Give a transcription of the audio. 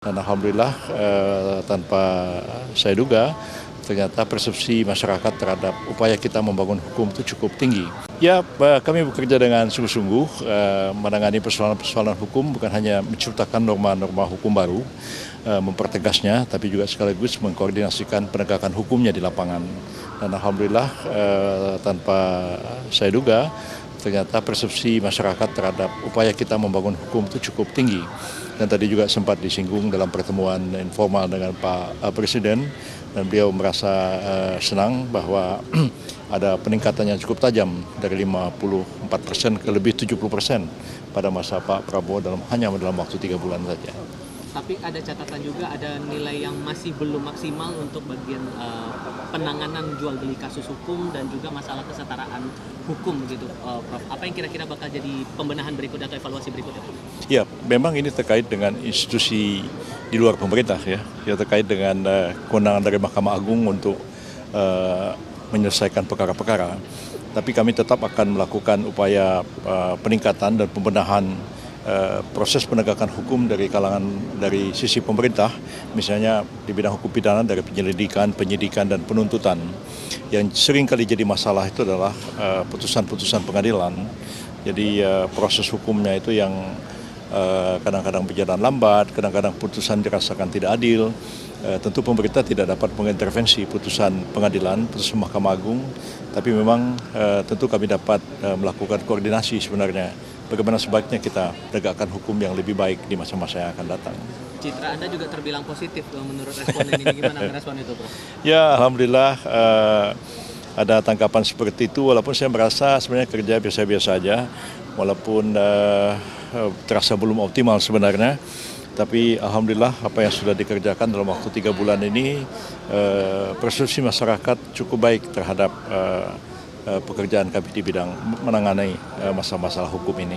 Dan alhamdulillah tanpa saya duga ternyata persepsi masyarakat terhadap upaya kita membangun hukum itu cukup tinggi. Ya, kami bekerja dengan sungguh-sungguh menangani persoalan-persoalan hukum, bukan hanya menciptakan norma-norma hukum baru, mempertegasnya, tapi juga sekaligus mengkoordinasikan penegakan hukumnya di lapangan. Dan alhamdulillah tanpa saya duga ternyata persepsi masyarakat terhadap upaya kita membangun hukum itu cukup tinggi. Dan tadi juga sempat disinggung dalam pertemuan informal dengan Pak Presiden, dan beliau merasa senang bahwa ada peningkatan yang cukup tajam dari 54% ke lebih 70% pada masa Pak Prabowo hanya dalam waktu 3 bulan saja. Tapi ada catatan juga, ada nilai yang masih belum maksimal untuk bagian penanganan jual beli kasus hukum dan juga masalah kesetaraan hukum gitu, Prof. Apa yang kira-kira bakal jadi pembenahan berikutnya atau evaluasi berikutnya? Ya, memang ini terkait dengan institusi di luar pemerintah ya terkait dengan kewenangan dari Mahkamah Agung untuk menyelesaikan perkara-perkara. Tapi kami tetap akan melakukan upaya peningkatan dan pembenahan proses penegakan hukum dari sisi pemerintah, misalnya di bidang hukum pidana dari penyelidikan, penyidikan, dan penuntutan. Yang sering kali jadi masalah itu adalah putusan-putusan pengadilan. Jadi proses hukumnya itu yang kadang-kadang berjalan lambat, kadang-kadang putusan dirasakan tidak adil. Tentu pemerintah tidak dapat mengintervensi putusan pengadilan, putusan Mahkamah Agung, tapi memang tentu kami dapat melakukan koordinasi sebenarnya bagaimana sebaiknya kita tegakkan hukum yang lebih baik di masa-masa yang akan datang. Citra Anda juga terbilang positif menurut responden ini. Gimana merespon itu, Prof? Ya, alhamdulillah ada tanggapan seperti itu, walaupun saya merasa sebenarnya kerja biasa-biasa saja, walaupun terasa belum optimal sebenarnya. Tapi alhamdulillah apa yang sudah dikerjakan dalam waktu 3 bulan ini, persepsi masyarakat cukup baik terhadap pekerjaan kami di bidang menangani masalah-masalah hukum ini.